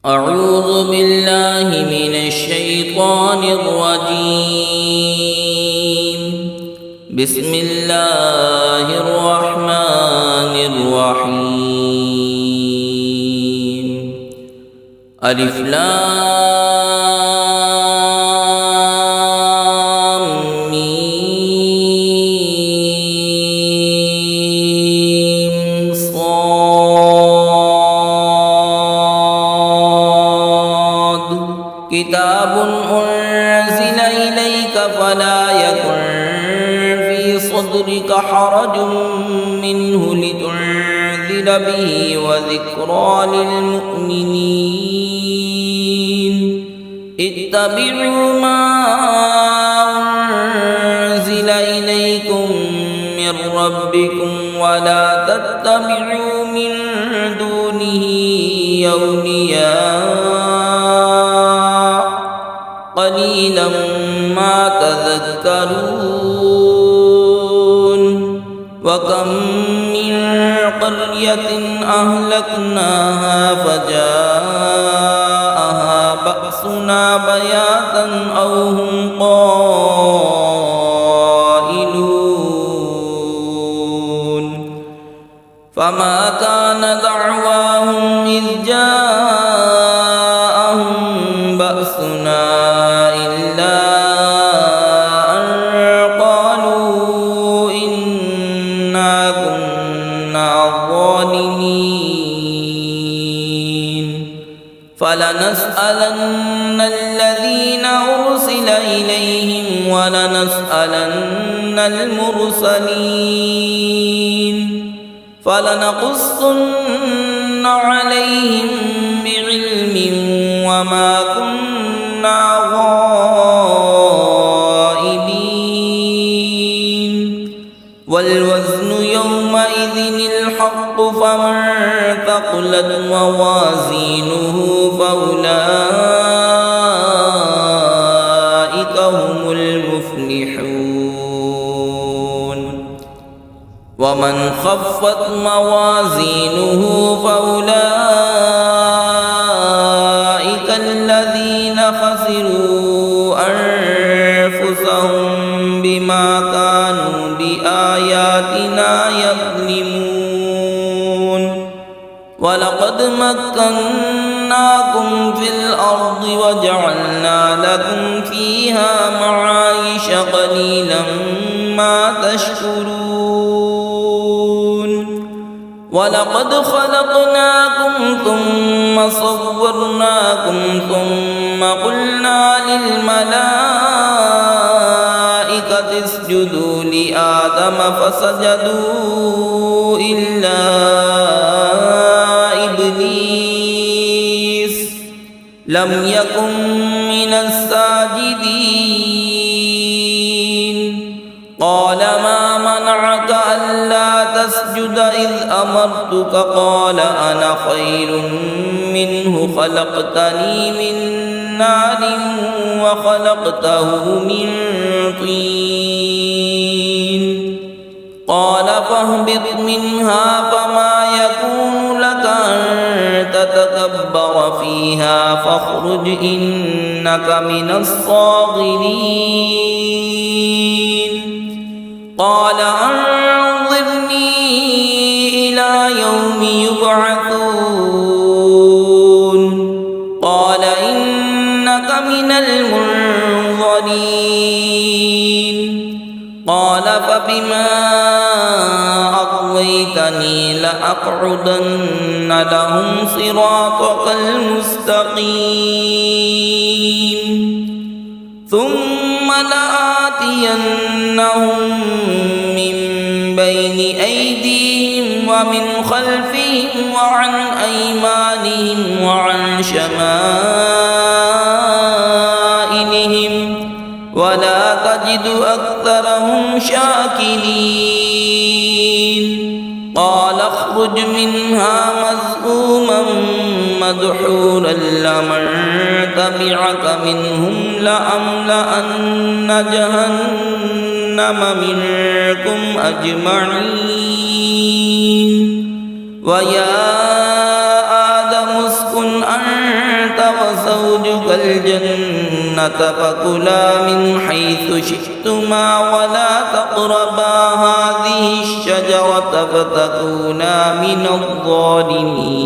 أعوذ بالله من الشيطان الرجيم. بسم الله الرحمن الرحيم. ألف لام ميم صاد. كتاب أنزل إليك فلا يكن في صدرك حرج منه لتنذر به وذكرى للمؤمنين. اتبعوا ما أنزل إليكم من ربكم ولا تتبعوا من دونه أولياء قليلا ما تذكرون. وكم من قرية أهلكناها فجاءها بأسنا بياتا أو هم قائلون. فما كان دعواهم إذ جاءهم بأسنا إلا أن قالوا إنا كنا ظالمين. فلنسألن الذين أرسل إليهم ولنسألن المرسلين. فلنقصن عليهم بعلم وما كنا غائبين. والوزن يومئذ الحق فمن ثقلت موازينه فأولئك هم المفلحون. ومن خفت موازينه فأولئك الذين خسروا أنفسهم بما كانوا بآياتنا يظلمون. ولقد مكناكم في الأرض وجعلنا لكم فيها معايش قليلا ما تشكرون. ولقد خلقناكم ثم صورناكم ثم قلنا للملائكة اسجدوا لآدم فسجدوا إلا إبليس لم يكن من الساجدين. قال ما منعك ألا تسجد إذ أمرتك؟ قال أنا خير منه خلقتني من نار وخلقته من طين. قال فاهبط منها فما يكون لك أن تتكبر فيها فاخرج إنك من الصاغرين. قال أنظرني إلى يوم يبعثون. قال إنك من المنظرين. قال فبما أغويتني لأقعدن لهم صراطك المستقيم ثم لآتينهم من بين أيديهم ومن خلفهم وعن أيمانهم وعن شمائلهم ولا تجد أكثرهم شاكرين. قال اخرج منها مذءوما مدحورا لمن تبعك منهم لأملأن جهنم منكم أجمعين. ويا آدم اسكن أنت زوجك الجنة فكلا من حيث شئتما ولا تقربا هذه الشجرة فتكونا من الظالمين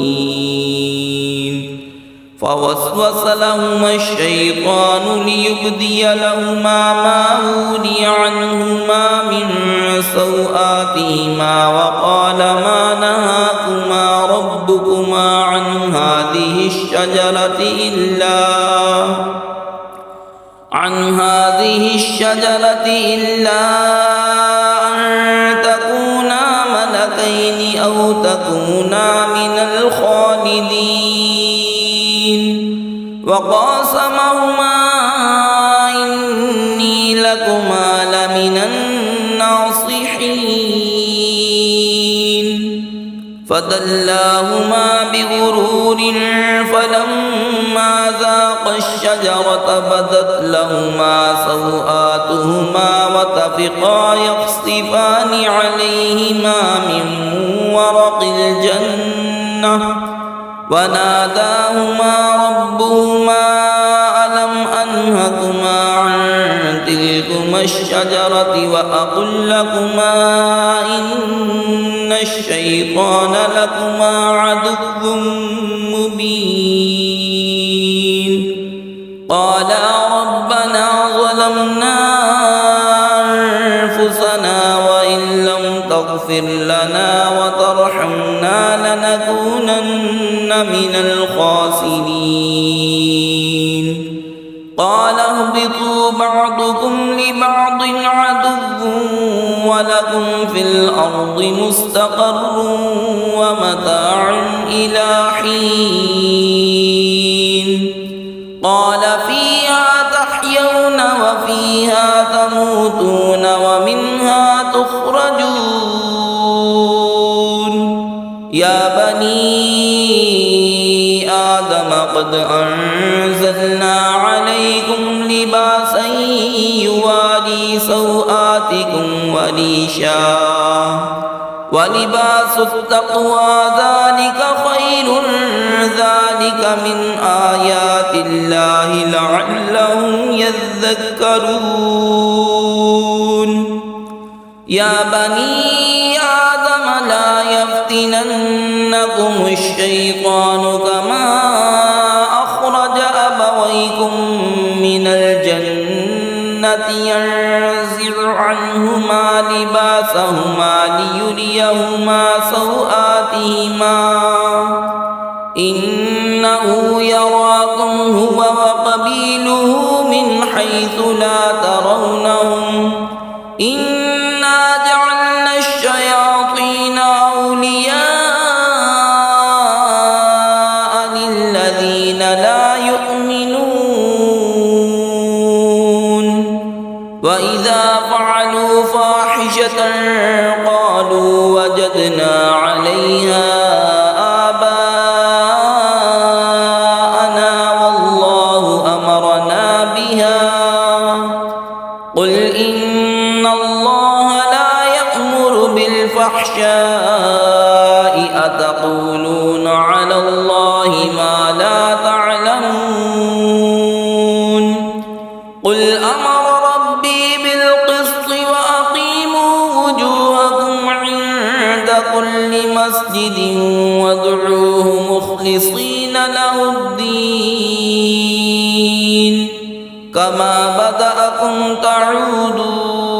فوسوس لهما الشيطان ليبدي لهما ما وري عنهما من سوآتهما وقال ما نهاكما ربكما عن هذه الشجرة إلا أن تكونا ملكين أو تكونا من الخالدين وقاسمهما إني لكما لمن الناصحين فدلاهما بغرور فلما ذاقا الشجرة بدت لهما سوآتهما وطفقا يخصفان عليهما من ورق الجنة وناداهما ربهما ألم أنهكما عن تلكما الشجرة وأقل لكما إن الشيطان لكما عدو مبين قالا ربنا ظلمنا أنفسنا وإن لم تغفر لنا وترحمنا لنكونن من الخاسرين قال اهبطوا بعضكم لبعض عدو ولكم في الأرض مستقر ومتاع إلى حين قال فيها تحيون وفيها تموتون ومنها تخرجون يا بني آدم قد أنزلنا عليكم لباسا يواري سوآتكم ولباس التقوى ذلك خير ذلك من آيات الله لعلهم يذكرون يا بني آدم لا يفتننكم الشيطان كما أخرج أبويكم من الجنة ينزع عنهما لباسهما ليريهما سوآتهما إنه يراكم هو وقبيله من حيث لا ترونهم إنا جعلنا الشياطين أولياء للذين لا يؤمنون وإذا فعلوا فاحشة قالوا وجدنا عليها آباءنا والله أمرنا بها قل إن الله لا يأمر بالفحشاء أتقولون على الله ما لا تعلمون قل أمر ربي بالقسط وأقيموا وجوهكم عند كل مسجد وادعوه مخلصين له الدين كما بدأكم تعودون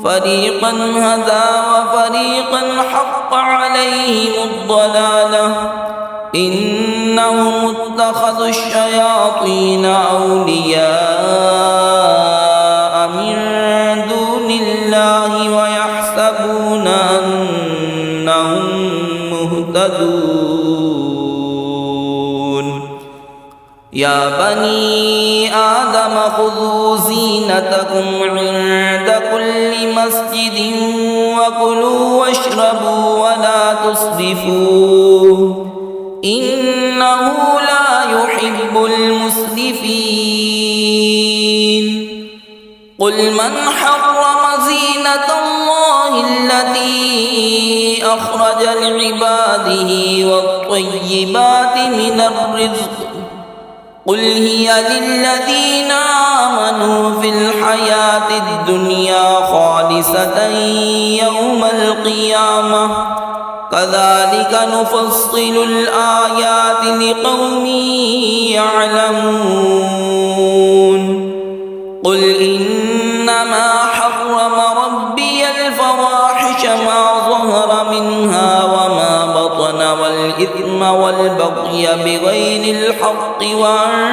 فريقا هدى وفريقا حق عليهم الضلالة إنهم اتخذوا الشياطين أولياء من دون الله ويحسبون أنهم مهتدون يا بني آدم خذوا زينتكم عند كل مسجد وكلوا واشربوا ولا تسرفوا إنه لا يحب المسرفين قل من حرم زينة الله التي أخرج لعباده والطيبات من الرزق قل هي للذين آمنوا في الحياة الدنيا خالصة يوم القيامة كذلك نفصل الآيات لقوم يعلمون قل إنما حرم ربي الفواحش ما ظهر منها وما بطن والإثم والبغي بغير الحق وأن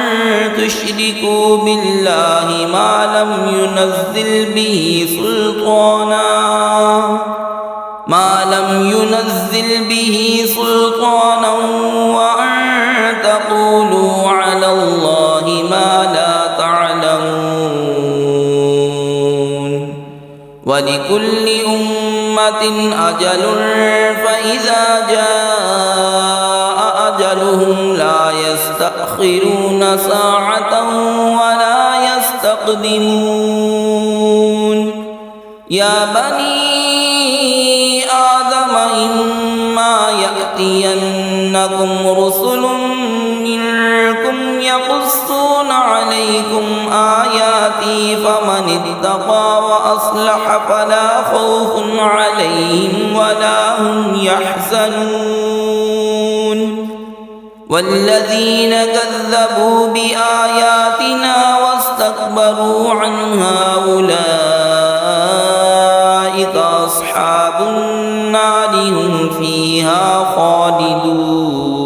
تشركوا بالله ما لم ينزل به سلطانا وأن تقولوا على الله ما لا تعلمون ولكل أمة أجل فإذا جاء أجلهم لا يستأخرون ساعة ولا يستقدمون يا بني آدم إما يأتينكم رسل منكم يقصون عليكم آياتي فمن اتقى وأصلح فلا خوف عليهم ولا هم يحزنون والذين كذبوا بآياتنا واستكبروا عنها أولئك أصحاب النار هم فيها خالدون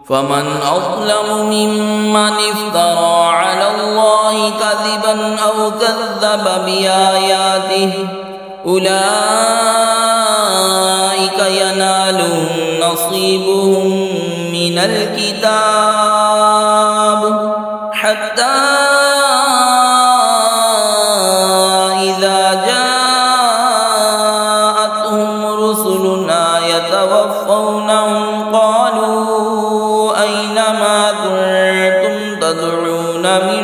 فمن أظلم ممن افترى على الله كذبا أو كذب بآياته أولئك ينالهم نصيبهم من الكتاب حتى إذا جاءتهم رسلنا يتوفونهم قالوا أين ما كنتم تدعون من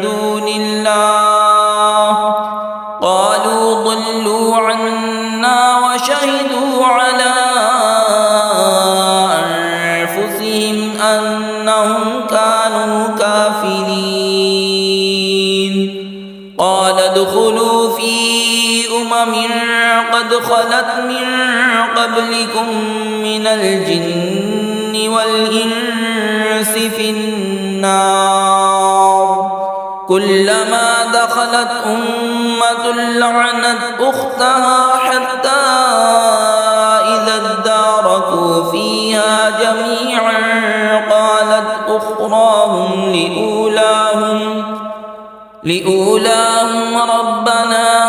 دون الله قالوا ضلوا عنا وشهدوا على أنفسهم أنهم كانوا كافرين قال ادخلوا في قد خلت من قبلكم من الجن والإنس في النار كلما دخلت أمة لعنت أختها حتى إذا اداركوا فيها جميعا قالت أخراهم لأولاهم ربنا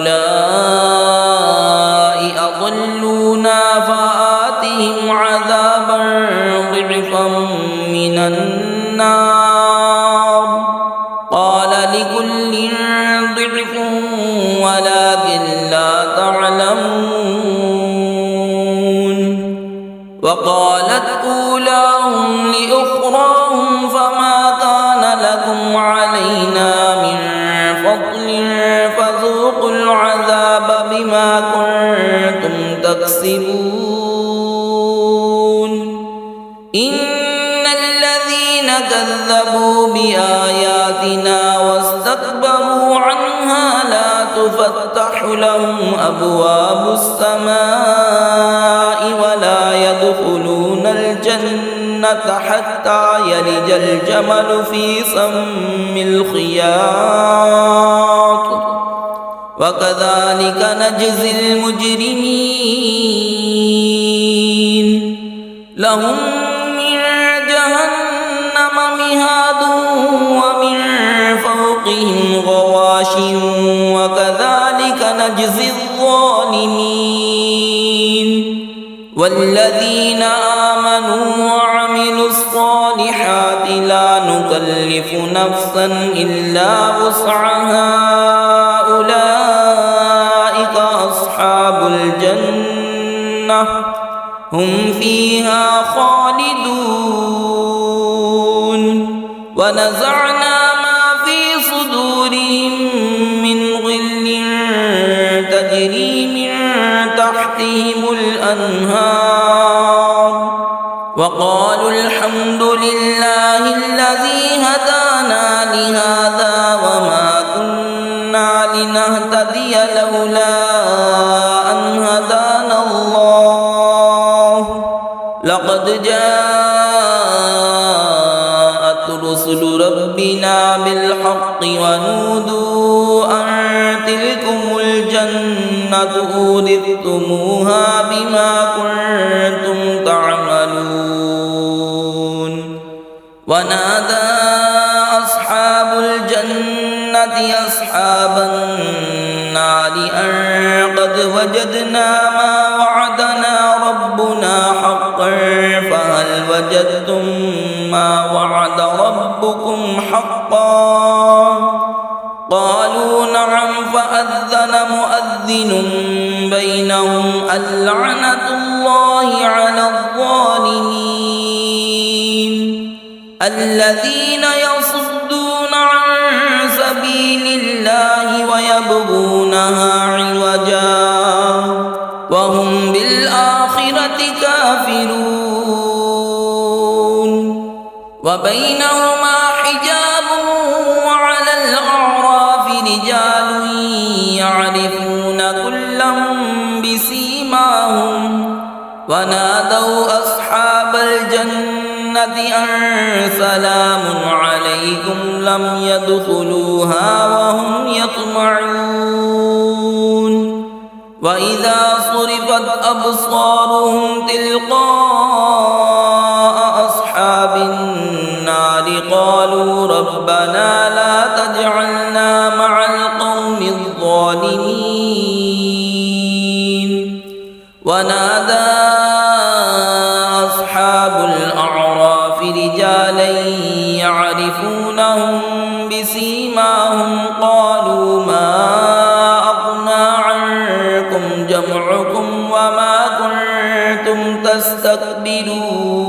هؤلاء أضلونا فآتهم عذابا ضعفا من النار قال لكل ضعف ولكن لا تعلمون وقالت أولاهم لأخراهم فما كان لكم علينا من فضل فذوقوا العذاب بما كنتم تكسبون إن الذين كذبوا بآياتنا واستكبروا عنها لا تفتح لهم أبواب السماء ولا يدخلون الجنة حتى يلج الجمل في سم الخياط وكذلك نجزي المجرمين لهم من جهنم مهاد ومن فوقهم غواش وكذلك نجزي الظالمين والذين آمنوا وعملوا الصالحات لا نكلف نفسا إلا وسعها أولئك أصحاب الجنة هم فيها خالدون ونزعنا ما في صدورهم من غل تجري من تحتهم الأنهار لقد جاءت رسل ربنا بالحق ونودوا أن تلكم الجنة أورثتموها بما كنتم تعملون ونادى أصحاب الجنة أصحاب النار أن قد وجدنا ما وعدنا ربنا حقا فهل وجدتم ما وعد ربكم حقا قالوا نعم فأذن مؤذن بينهم اللعنة الله على الظالمين الذين يصدون عن سبيل الله ويبغونها عوجا وهم بالآخرة كافرون وبينهما حجاب وعلى الأعراف رجال يعرفون كلا بسيماهم ونادوا أصحاب الجنة أن سلام عليكم لم يدخلوها وهم يطمعون وإذا صرفت أبصارهم تلقاء أصحاب النار قالوا ربنا لا تجعلنا مع القوم الظالمين ونادى أصحاب الأعراف رجالا يعرفونهم بسيماهم قالوا ما أغنى عنكم جمعكم وما كنتم تستكبرون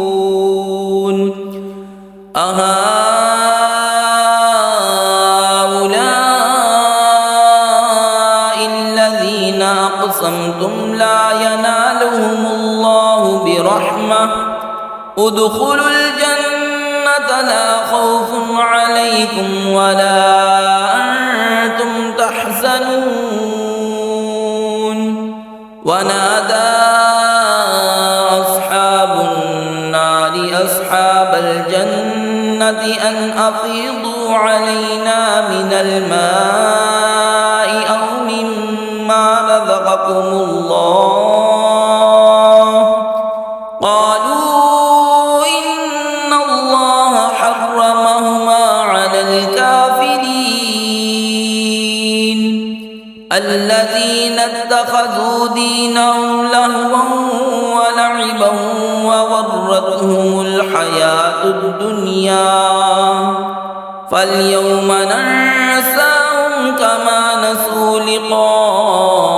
أهؤلاء الذين أقسمتم لا ينالهم الله برحمة ادخلوا الجنة لا خوف عليكم ولا أنتم تحزنون ونادى أصحاب النار أصحاب الجنة أن أفيضوا علينا من الماء أو مما رزقكم الله قالوا إن الله حرمهما على الكافرين الذين اتخذوا دينهم لهوا ولعبا وغرتهم الحياة الدنيا فاليوم ننساهم كما نسوا لقاء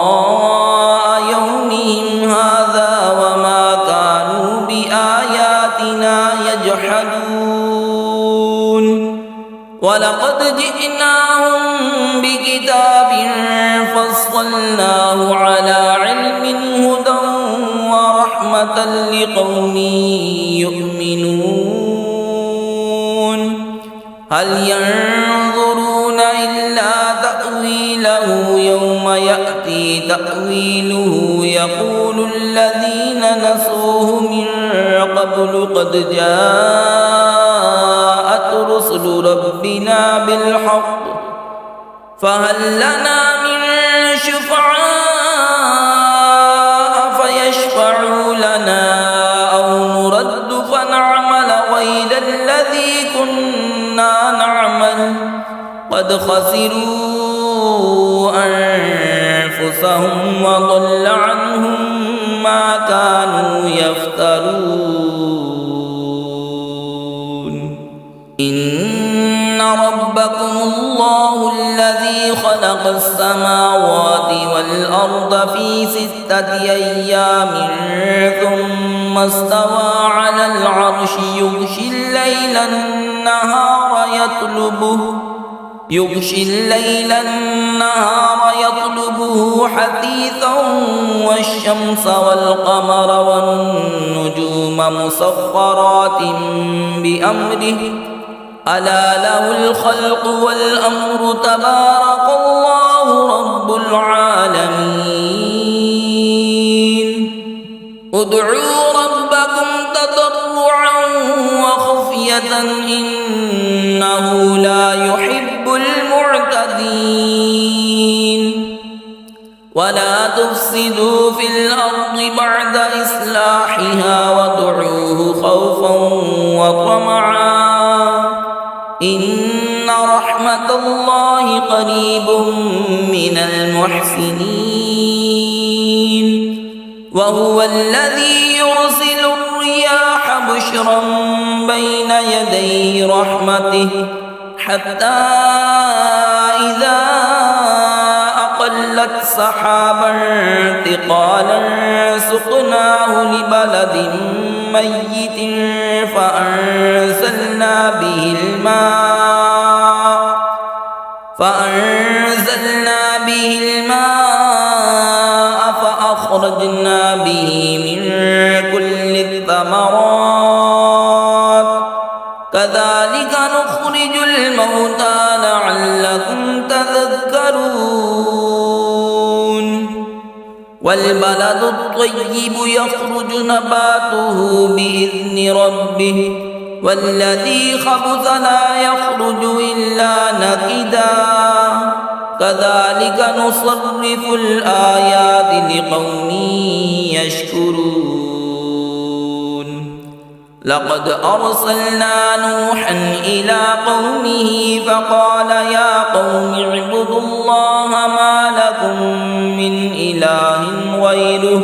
يومهم هذا وما كانوا بآياتنا يجحدون ولقد جئناهم بكتاب فصلناه على علم هدى ورحمة لقوم يؤمنون هل ينظرون إلا تأويله يوم يأتي تأويله يقول الذين نسوه من قبل قد جاءت رسل ربنا بالحق فهل لنا من شفعاء فيشفعوا لنا أو نرد فنعمل غير الذي كنا نعمل قد خسروا أنفسهم وضل عنهم ما كانوا يفترون إن ربكم الله الذي خلق السماوات والأرض في 6 أيام ثم استوى على العرش يغشي الليل النهار يطلبه حثيثا والشمس والقمر والنجوم مسخرات بأمره ألا له الخلق والأمر تبارك الله رب العالمين ادعوا ربكم معصية إنه لا يحب المعتدين ولا تفسدوا في الأرض بعد إصلاحها وادعوه خوفا وطمعا إن رحمة الله قريب من المحسنين وهو الذي يرسل الرياح بشرا بين يدي رحمته حتى إذا أقلت سحابا ثقالا سقناه لبلد ميت فأنزلنا به الماء فأخرجنا به من كل الثمرات كذلك نخرج الموتى لعلكم تذكرون والبلد الطيب يخرج نباته بإذن ربه والذي خبث لا يخرج إلا نكدا كذلك نصرف الآيات لقوم يشكرون لقد أرسلنا نوحا إلى قومه فقال يا قوم اعبدوا الله ما لكم من إله غيره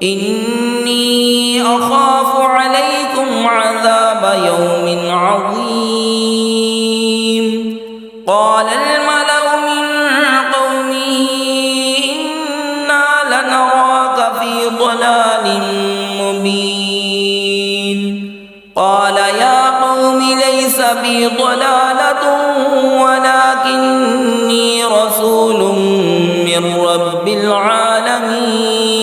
إني أخاف عليكم عذاب يوم عظيم قال الملأ من قومه إنا لنراك في ضلال مبين قال يا قوم ليس بي ضلالة ولكني رسول من رب العالمين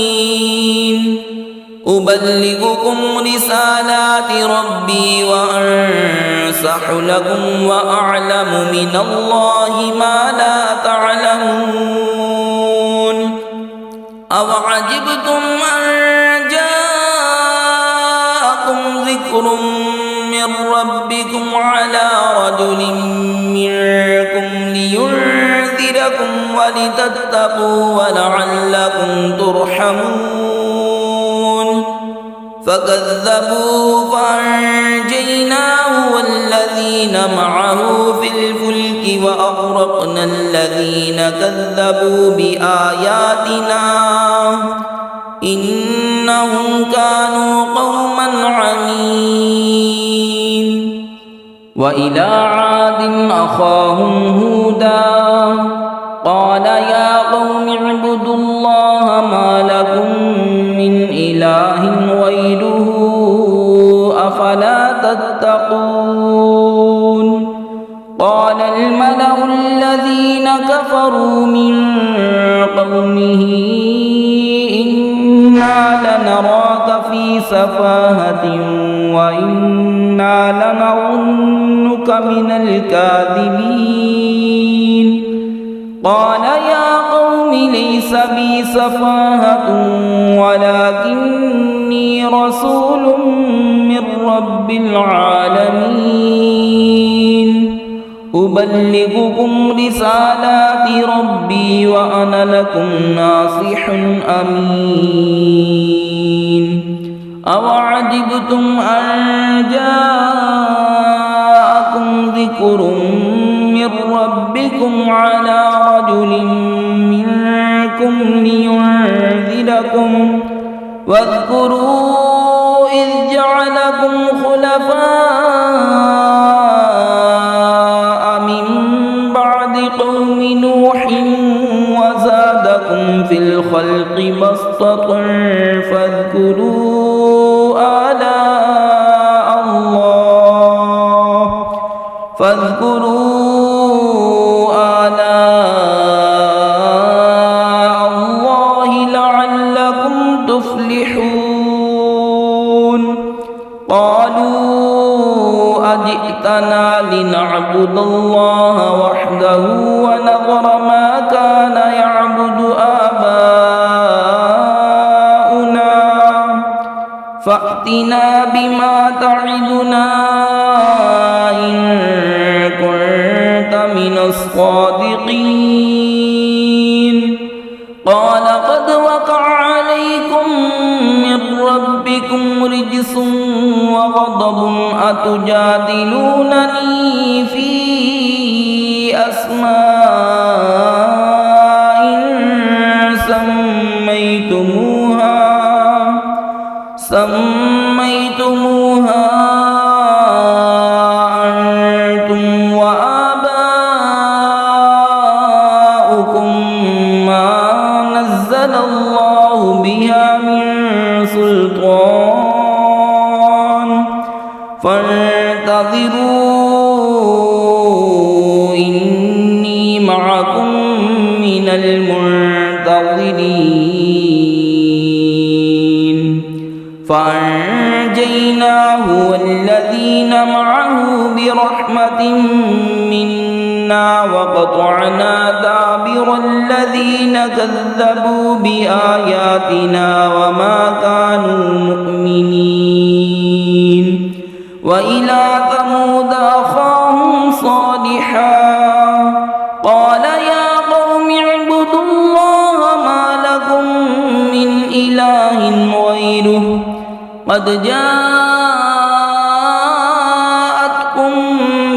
أبلغكم رسالات ربي وأنصح لكم وأعلم من الله ما لا تعلمون أوعجبتم أن جاءكم ذكر من ربكم على رجل منكم لينذركم ولتتقوا ولعلكم ترحمون فكذبوا فأنجيناه والذين معه في الفلك وأغرقنا الذين كذبوا بآياتنا إنهم كانوا قوما عمين وإلى عاد أخاهم هودا قال يا قوم اعبدوا الله ما لكم من إله غيره أفلا تتقون قال الملأ الذين كفروا من قومه إنا لنراك في سفاهة وإنا لنظنك من الكاذبين قال يا قوم ليس بي سفاهة ولكني رسول من رب العالمين أبلغكم رسالات ربي وأنا لكم ناصح أمين أوعجبتم أن جاءكم ذكر من ربكم على رجل منكم لينذركم واذكروا إذ جعلكم خلفاء من بعد قوم نوح وزادكم في الخلق بسطة فاذكروا آلاء الله لعلكم تفلحون قالوا أجئتنا لنعبد الله وحده ونذر ما كان يعبد آباؤنا فأتنا بما تعدنا إن كنت من الصادقين قال قد وقع عليكم من ربكم رجس وغضب أتجادلونني في أسماء سميتموها أنتم وآباؤكم ما نزل الله بها من سلطان فانتظروا إني معكم من المنتظرين فأنجيناه والذين معه برحمة منا وقطعنا دابر الذين كذبوا بآياتنا وما كانوا مؤمنين وإلى ثمود أخاهم صالحا قال يا قوم اعبدوا الله ما لكم من إله غيره قد جاءتكم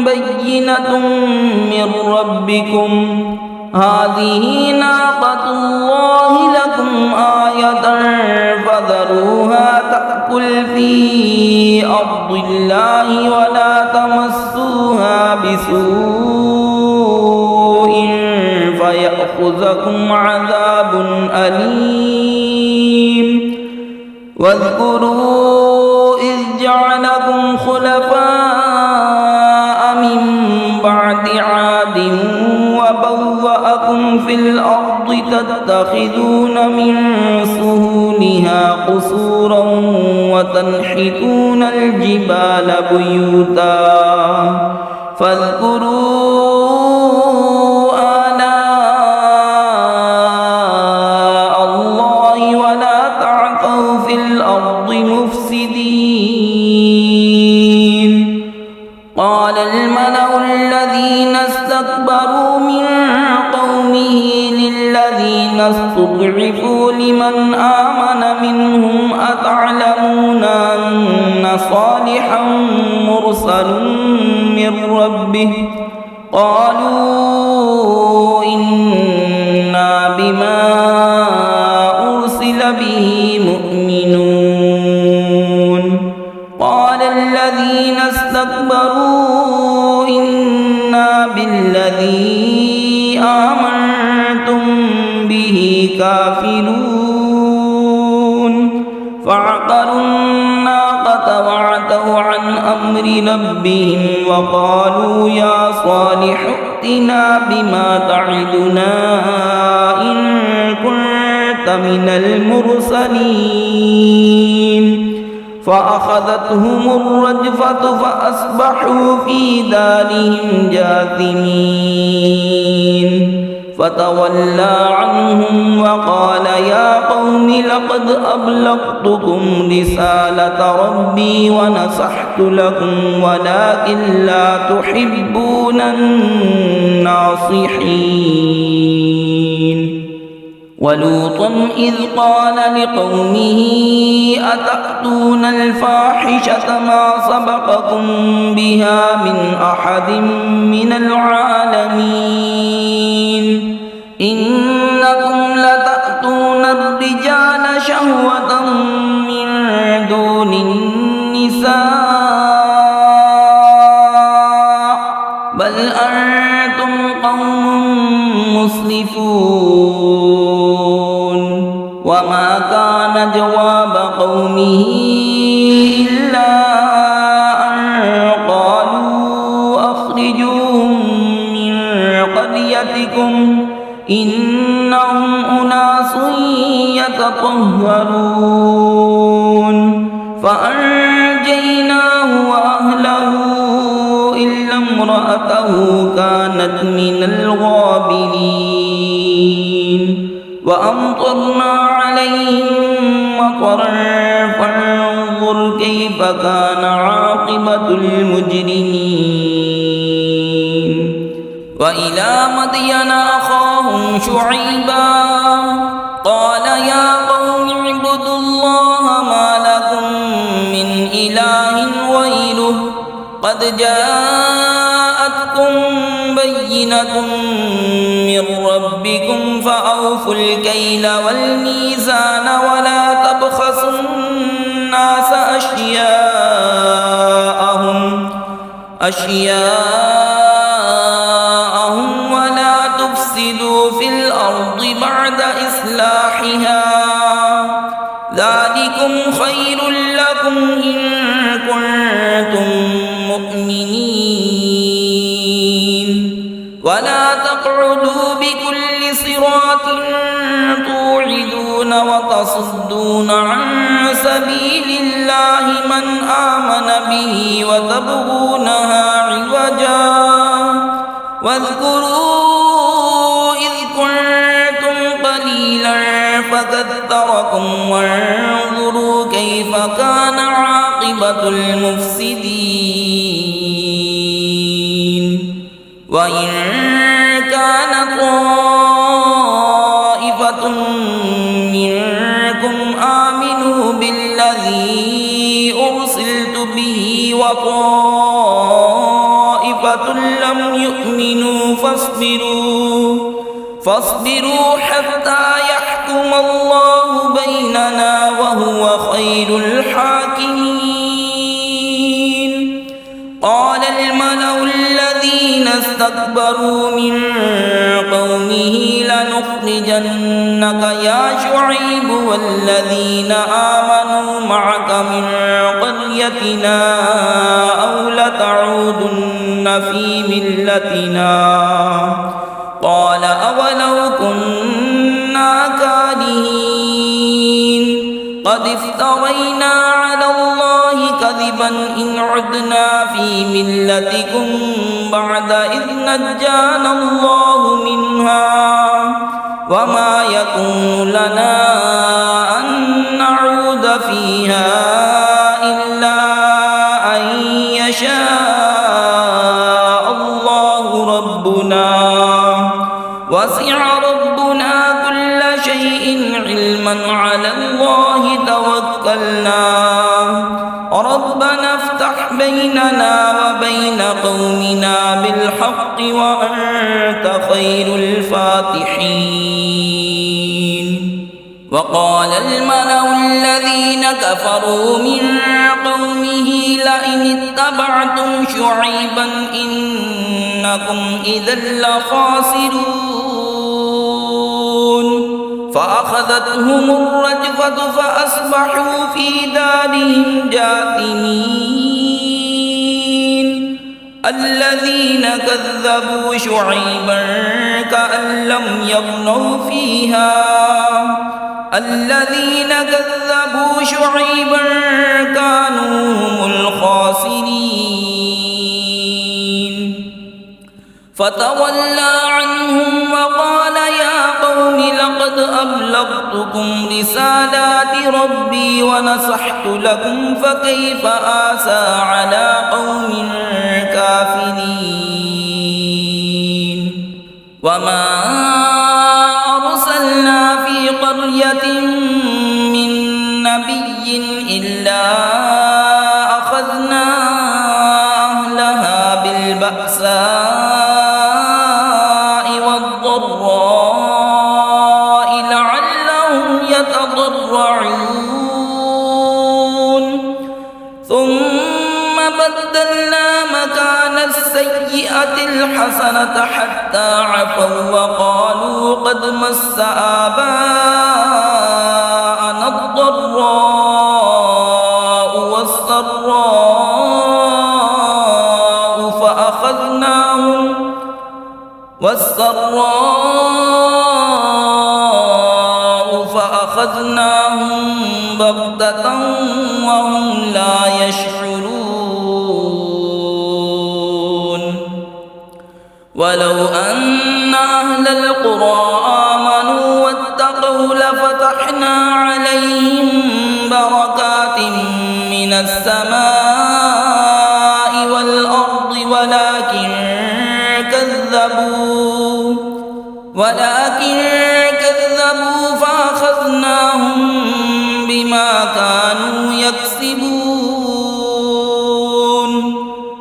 بينة من ربكم هذه ناقة الله لكم آية فذروها تأكل في أرض الله ولا تمسوها بسوء فيأخذكم عذاب أليم واذكروا إذ جعلكم خلفاء من بعد عاد وبوأكم في الأرض تتخذون من سهولها قصورا وتنحتون الجبال بيوتا فاذكروا آلاء الله ولا تعثوا في الأرض مفسدين قال الملأ الذين استكبروا من قومه للذين استضعفوا لمن آمن منهم أتعلمون أن صالحا مرسل من ربه قالوا إنا بما أرسل به مؤمنون قال الذين استكبروا إنا بالذي آمنتم به كافرون فعقروا الناقة وعتوا عن أمر ربهم وقالوا يا صالح ائتنا بما تعدنا إن كنت من المرسلين فأخذتهم الرجفة فأصبحوا في دارهم جاثمين فتولى عنهم وقال يا قوم لقد أبلغتكم رسالة ربي ونصحت لكم ولكن لا تحبون الناصحين ولوطا إذ قال لقومه أتأتون الفاحشة ما سبقكم بها من أحد من العالمين إنكم لتأتون الرجال شهوة من دون النساء بل أنتم قوم مسرفون وما كان جواب قومه إلا أن قالوا أخرجوهم من قريتكم إنهم أناس يتطهرون فأنجيناه وأهله إلا امرأته كانت من الغابرين وأمطرنا عليهم مطرا فانظر كيف كان عاقبة عاقبة المجرمين وإلى مدين أخاهم شعيبا قال يا قوم اعبدوا الله ما لكم من إله غيره قد جاءتكم بينة من ربكم فأوفوا الكيل والميزان ولا تبخسوا الناس أشياءهم ولا تفسدوا في الأرض بعد إصلاحها ذلكم خير لكم إن كنتم مؤمنين ولا تقعدوا بكل صراط توعدون وتصدون عن سبيل الله من آمن به وتبغونها عوجا واذكروا إذ كنتم قليلا فكثركم وانظروا كيف كان عاقبة المفسدين وإن كان طائفة منكم آمنوا بالذي أرسلت به وطائفة لم يؤمنوا فاصبروا حتى يحكم الله بيننا وهو خير الحاكمين قال الملأ الذين استكبروا من قومه لنخرجنك يا شعيب والذين آمنوا معك من قريتنا أو لتعودن في ملتنا قال أولو كنا كارهين قد افترينا على الله كذبا إن عدنا في ملتكم بعد إذ نجانا الله منها وما يكون لنا أن نعود فيها إلا أن يشاء الله ربنا وسع ربنا كل شيء علما على الله توكلنا ربنا افتح بيننا وبين قومنا بالحق وأنت خير الفاتحين وقال الملأ الذين كفروا من قومه لئن اتبعتم شعيبا إنكم إذا لخاسرون فأخذتهم الرجفة فأصبحوا في دارهم جاثمين الذين كذبوا شعيبا كأن لم يغنوا فيها الذين كذبوا شعيبا كانوا هم الخاسرين فتولى عنهم وقال يا قوم لقد أبلغتكم رسالات ربي ونصحت لكم فكيف آسى على قوم كافرين وما أرسلنا في قرية من نبي إلا أخذنا أهلها بالبأساء والضراء لعلهم يتضرعون ثم بدلنا مكان السيئة الحسنة حتى عفوا وقالوا قد مس آباءنا الضراء فأخذناهم بغتة وهم لا يشعرون ولو أن أهل القرى آمنوا واتقوا لفتحنا عليهم بركات من السماء بما كانوا يكسبون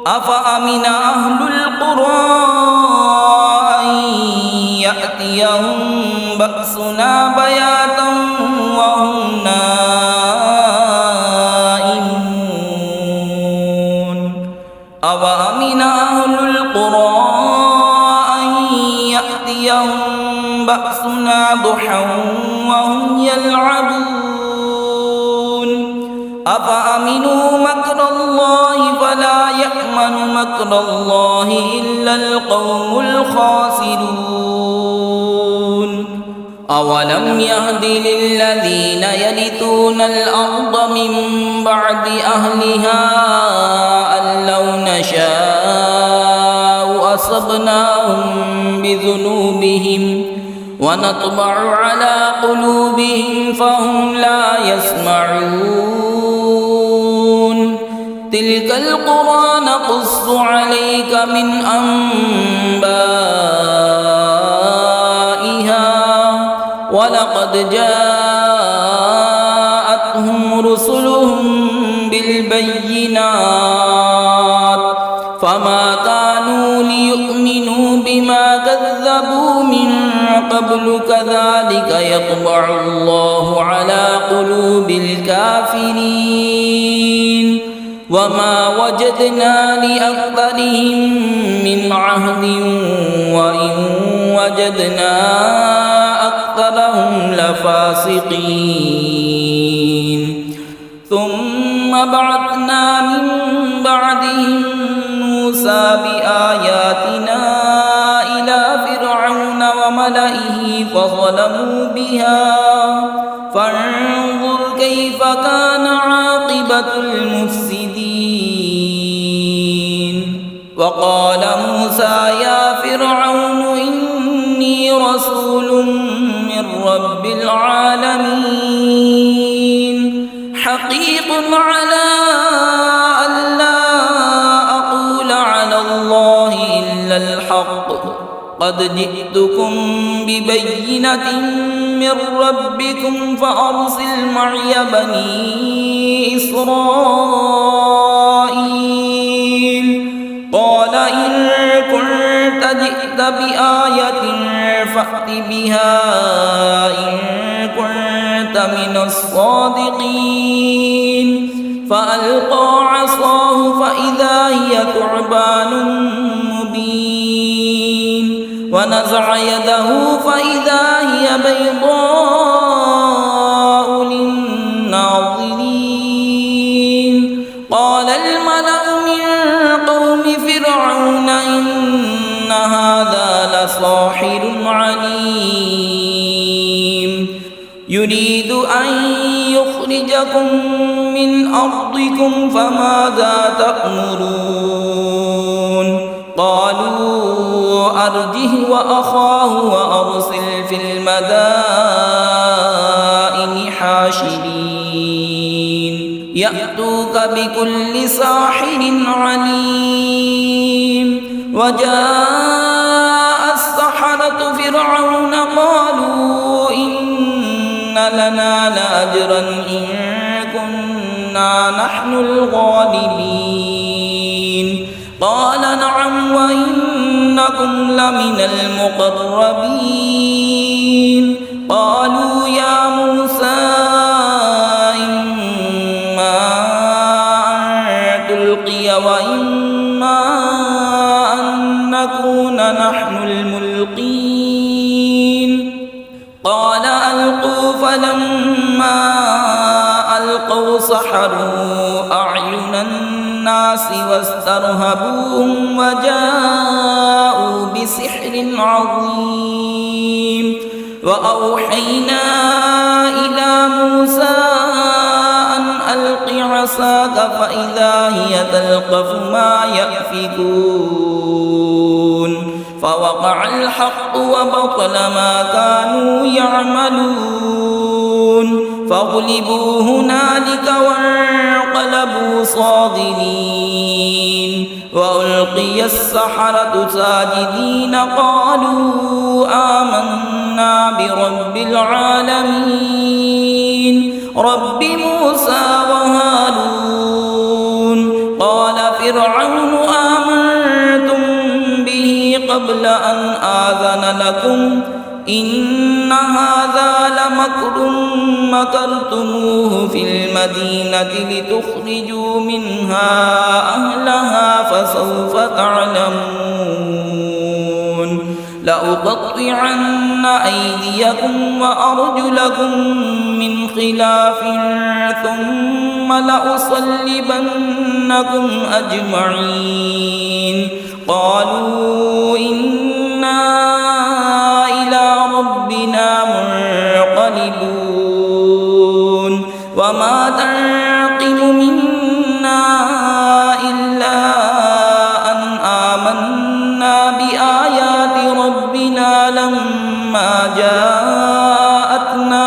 أفأمن أهل القرى أن يأتيهم بأسنا بياتا وهم نائمون أفأمن أهل القرى أن يأتيهم بأسنا ضحى وهم يلعبون أفأمنوا مكر الله فلا يأمن مكر الله إلا القوم الخاسرون أولم يهد للذين يرثون الأرض من بعد أهلها أن لو نشاء أصبناهم بذنوبهم ونطبع على قلوبهم فهم لا يسمعون تلك القرى نقص عليك من أنبائها ولقد جاءتهم رسلهم بالبينات فما كانوا ليؤمنوا بما كذبوا من قبل كذلك يطبع الله على قلوب الكافرين وما وجدنا لأكثرهم من عهد وإن وجدنا أكثرهم لفاسقين ثم بعثنا من بعدهم موسى بآياتنا إلى فرعون وملئه فظلموا بها فانظر كيف كان عاقبة المفسدين وقال موسى يا فرعون إني رسول من رب العالمين حقيق على ألا أقول على الله إلا الحق قد جئتكم ببينة من ربكم فأرسل معي بني إسرائيل قال إن كنت جئت بآية فأت بها إن كنت من الصادقين فألقى عصاه فإذا هي ثعبان مبين ونزع يده فإذا هي بيضاء للناظرين قال الملأ من قوم فرعون إن هذا لساحر عليم يريد أن يخرجكم من أرضكم فماذا تأمرون قالوا أرجه وأخاه وأرسل في المدائن حاشرين يأتوك بكل ساحر عليم وجاء السحرة فرعون قالوا إن لنا لأجرا إن كنا نحن الغالبين قال نعم وإنكم لمن المقربين قالوا يا موسى إما أن تلقي وإما أن نكون نحن الملقين قال ألقوا فلما ألقوا سحروا أعين الناس واسترهبوهم وجاءوا بسحر عظيم وأوحينا إلى موسى أن ألق عصاك فإذا هي تلقف ما يأفكون فوقع الحق وبطل ما كانوا يعملون فغلبوا هنالك وانقلبوا صاغرين وألقي السحرة ساجدين قالوا آمنا برب العالمين رب موسى وهارون قال فرعون آمنتم به قبل أن آذن لكم إن هذا لمكر مكرتموه في المدينة لتخرجوا منها أهلها فسوف تعلمون لأقطعن أيديكم وأرجلكم من خلاف ثم لأصلبنكم أجمعين قالوا إنا إلى ربنا منقلبون وما تنقم منا إلا أن آمنا بآيات ربنا لما جاءتنا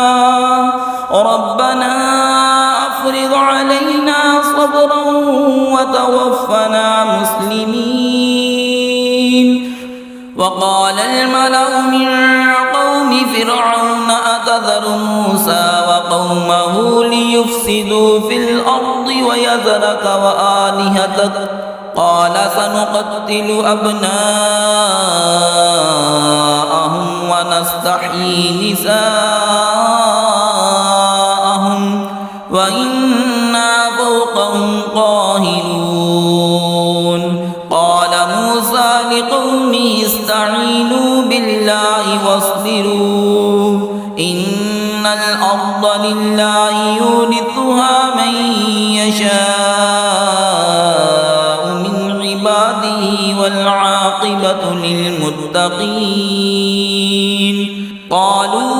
ربنا أفرغ علينا صبرا وتوفنا مسلمين وقال الملأ من قوم فرعون أتذر موسى وقومه ليفسدوا في الأرض ويذرك وآلهتك قال سنقتل أبناءهم ونستحيي نساءهم وإنا فوقهم قاهرون قال موسى لقومه استعينوا بالله واصبروا إن الأرض لله يورثها من يشاء من عباده والعاقبة للمتقين قالوا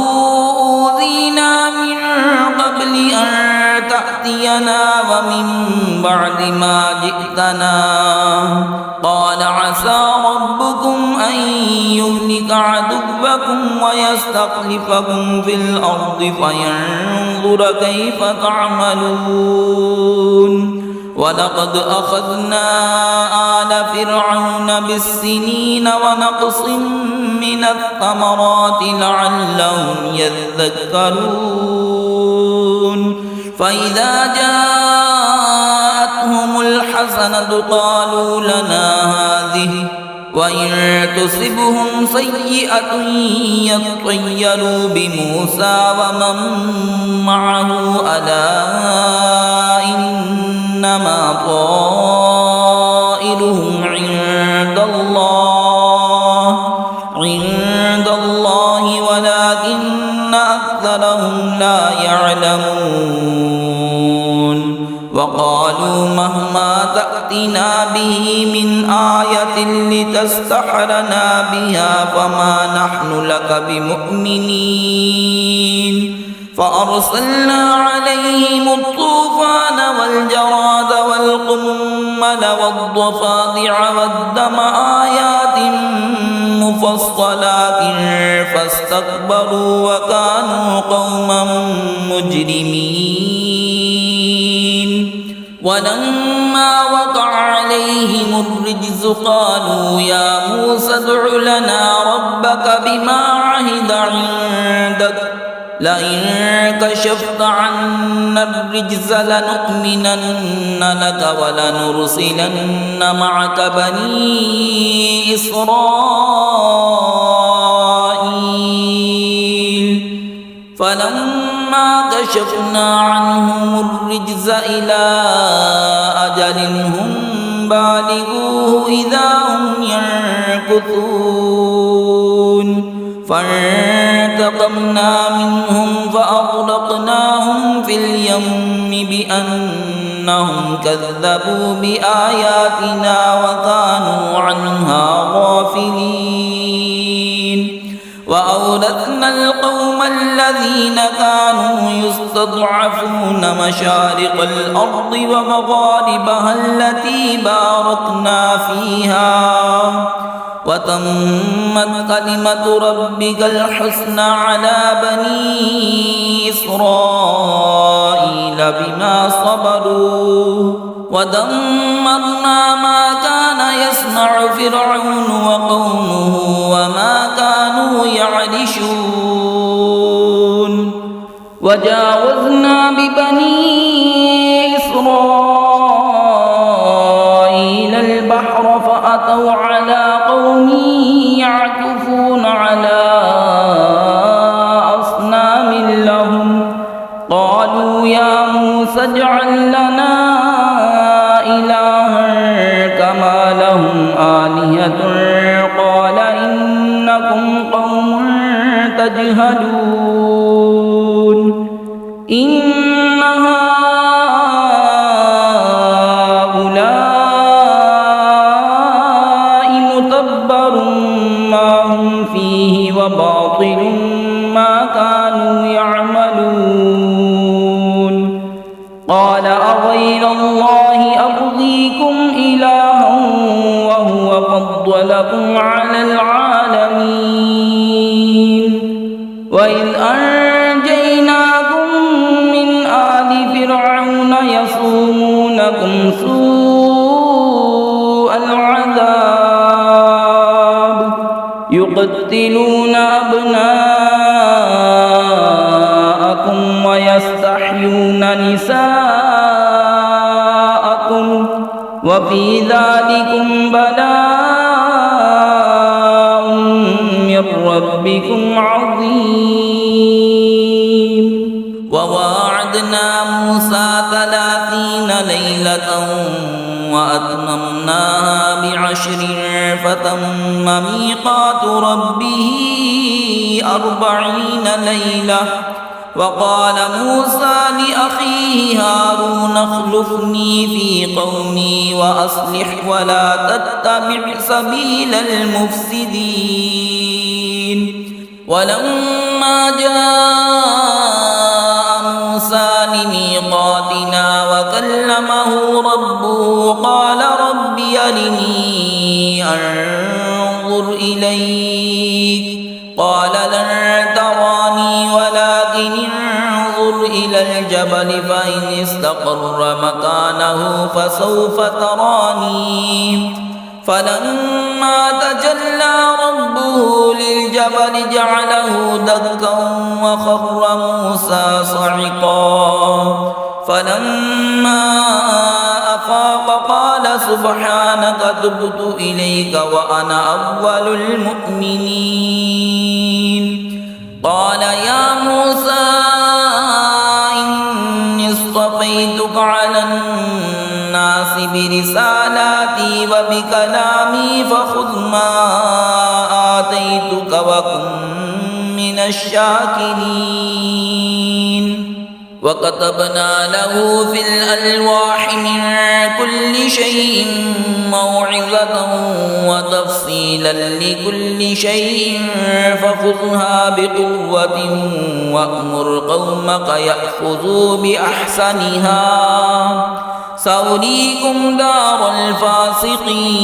أوذينا من قبل أن تأتينا ومن بعد ما جئتنا قال عسى ربكم أن يهلك عدوكم ويستخلفكم في الأرض فينظر كيف تعملون ولقد أخذنا آل فرعون بالسنين ونقص من الثمرات لعلهم يذكرون فإذا جاءتهم الحسنة قالوا لنا هذه وإن تصبهم سيئة يطيروا بموسى ومن معه ألا إنما طائرهم عند الله ولكن أكثرهم لا يعلمون وقالوا مهما تأتنا به من آية لتسحرنا بها فما نحن لك بمؤمنين فأرسلنا عليهم الطوفان والجراد والقمل والضفادع والدم آيات مفصلات فاستكبروا وكانوا قوما مجرمين ولما وقع عليهم الرجز قالوا يا موسى ادع لنا ربك بما عهد عندك لئن كشفت عنا الرجز لنؤمنن لك ولنرسلن معك بني إسرائيل فلما كشفنا عنهم الرجز إلى أجل هم بالغوه إذا هم ينكثون فانتقمنا منهم فأغرقناهم في اليم بأنهم كذبوا بآياتنا وكانوا عنها غافلين وأورثنا القوم الذين كانوا يستضعفون مشارق الأرض ومغاربها التي باركنا فيها وتمت كلمة ربك الحسنى على بني إسرائيل بما صبروا ودمرنا ما كان يصنع فرعون وقومه وما كانوا يعرشون وجاوزنا موسى اجعل لنا إلها كما لهم آلهة قال إنكم قوم تجهلون إن هؤلاء متبر ما هم فيه وباطل ما كانوا يعملون قال أغير الله أبغيكم إلها وهو فضلكم على العالمين وإذ أنجيناكم من آل فرعون يصومونكم سوء العذاب يقتلون أبناءكم ويستحيون نساءكم وفي ذلكم بلاء من ربكم عظيم وواعدنا موسى 30 ليلة وأتممناها ب10 فتم ميقات ربه 40 ليلة وقال موسى لأخيه هارون اخلفني في قومي وأصلح ولا تتبع سبيل المفسدين ولما جاء موسى لميقاتنا وكلمه ربه قال رب أرني أنظر إليك قال لن تراني ولكن انظر إلى الجبل فإن استقر مكانه فسوف تراني فلما تجلى ربه للجبل جعله دكا وخر موسى صعقا فلما أفاق قال سبحانك تبت إليك وأنا أول المؤمنين قال يا موسى إني اصطفيتك على الناس برسالاتي وبكلامي فخذ ما آتيتك وكن من الشاكرين وكتبنا له في الألواح من كل شيء موعظة وتفصيلا لكل شيء فخذها بقوة وأمر قومك يأخذوا بأحسنها سأريكم دار الفاسقين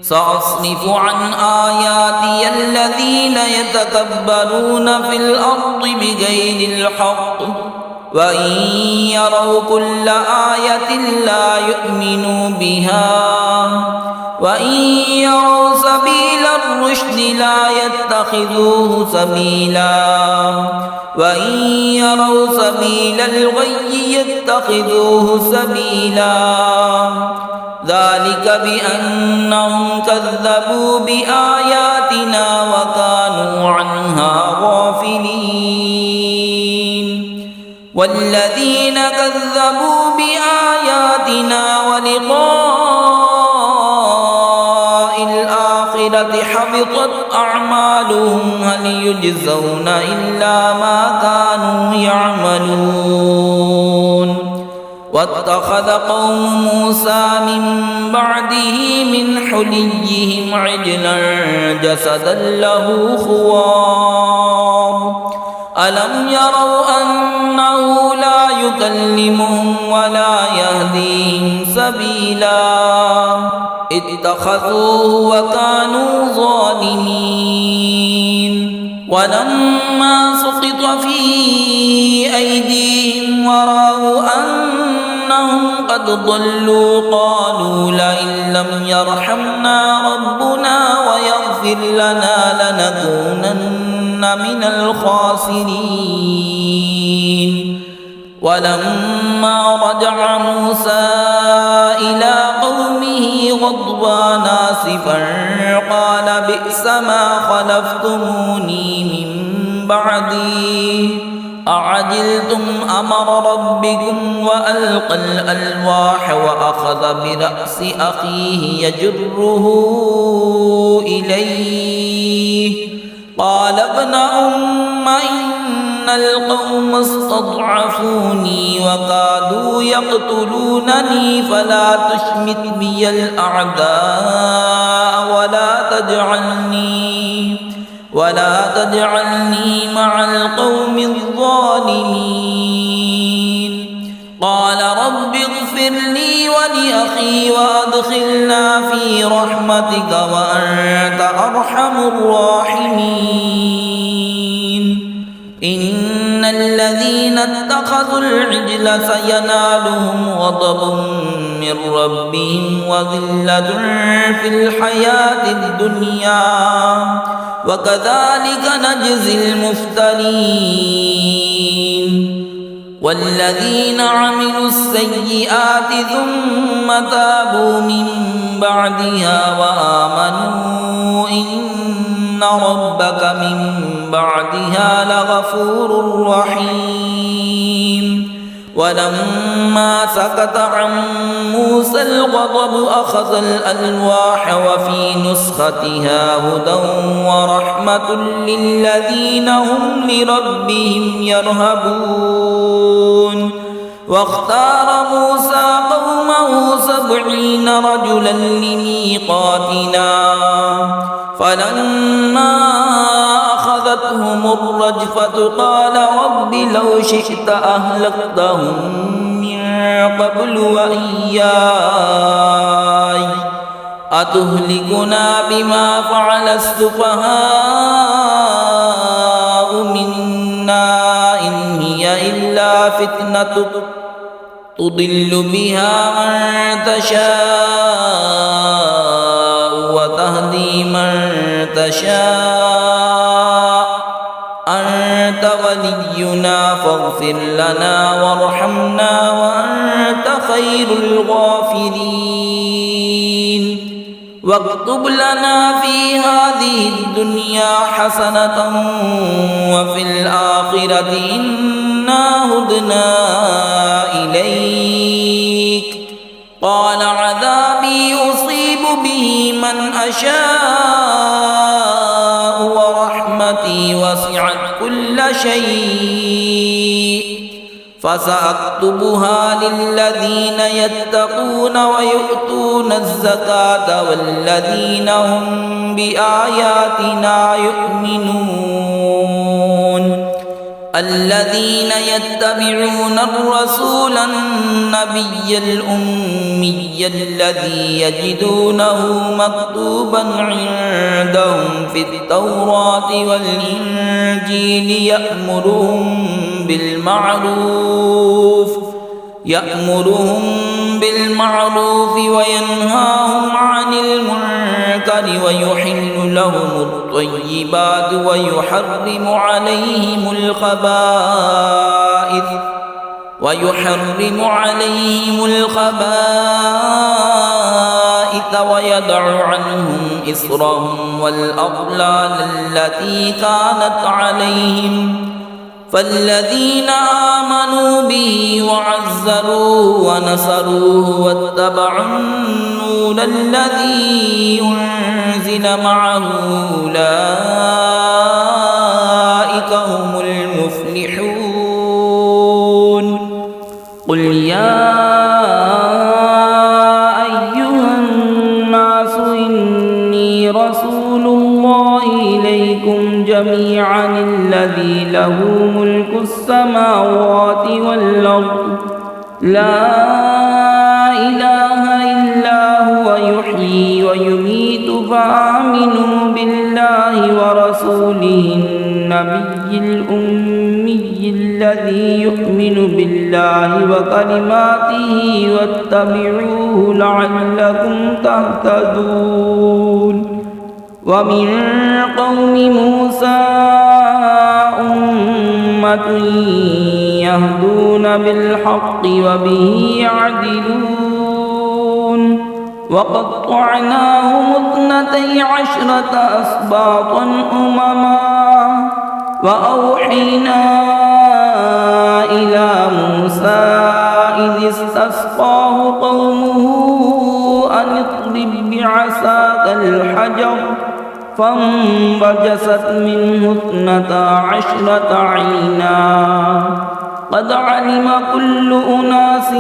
سأصرف عن آياتي الذين يتكبرون في الأرض بغير الحق وإن يروا كل آية لا يؤمنوا بها وإن يروا سبيل الرشد لا يتخذوه سبيلا وإن يروا سبيل الغي يتخذوه سبيلا ذلك بأنهم كذبوا بآياتنا وكانوا عنها غافلين والذين كذبوا بآياتنا ولقاء الآخرة حبطت أعمالهم هل يجزون إلا ما كانوا يعملون واتخذ قوم موسى من بعده من حليهم عجلا جسدا له خوار ألم يروا أنه لا يكلمهم ولا يهديهم سبيلا اتخذوه وكانوا ظالمين ولما سقط في أيديهم ورأوا أنهم قد ضلوا قالوا لئن لم يرحمنا ربنا ويغفر لنا لنكونن من الخاسرين ولما رجع موسى إلى قومه غضبان آسفا قال بئس ما خلفتموني من بعدي أعجلتم أمر ربكم وألقى الألواح وأخذ برأس أخيه يجره إليه قال ابن أم إن القوم استضعفوني وكادوا يقتلونني فلا تشمت بي الأعداء ولا تجعلني مع القوم الظالمين قال رب اغفر لي ولأخي وأدخلنا في رحمتك وأنت أرحم الراحمين إن الذين اتخذوا العجل سينالهم غضب من ربهم وذلة في الحياة الدنيا وكذلك نجزي المفترين والذين عملوا السيئات ثم تابوا من بعدها وآمنوا إن ربك من بعدها لغفور رحيم ولما سكت عن موسى الغضب أخذ الألواح وفي نسختها هدى ورحمة للذين هم لربهم يرهبون واختار موسى قومه 70 رجلا لميقاتنا فلما أخذتهم الرجفة قال رب لو شئت أهلكتهم من قبل وإياي أتهلكنا بما فعل السفهاء منا إن هي إلا فتنتك تضل بها من تشاء وتهدي من تشاء أنت ولينا فاغفر لنا وارحمنا وأنت خير الغافرين واكتب لنا في هذه الدنيا حسنة وفي الآخرة إنا هدنا إليك قال عذابي أصيب به من أشاء ورحمتي وسعت كل شيء فسأكتبها للذين يتقون ويؤتون الزكاة والذين هم بآياتنا يؤمنون الذين يتبعون الرسول النبي الأمي الذي يجدونه مكتوبا عندهم في التوراة والإنجيل يأمرهم بالمعروف وينهاهم عن المنكر ويحل لهم الطيبات ويحرم عليهم الخبائث ويدع عنهم إصرهم والأغلال التي كانت عليهم فالذين آمنوا به وعزروه ونصروه واتبعوا النور الذي أنزل معه أولئك هم المفلحون قل يا أيها الناس إني رسول الله إليكم جميعا الذي له ملك السماوات والأرض لا إله إلا هو يحيي ويميت فآمنوا بالله ورسوله النبي الأمي الذي يؤمن بالله وكلماته واتبعوه لعلكم تهتدون ومن قوم موسى أمة يهدون بالحق وبه يعدلون وقطعناهم 12 أسباطا أمما وأوحينا إلى موسى إذ استسقاه قومه أن اضرب بعصاك الحجر فانبجست منه 12 عينا قد علم كل أناس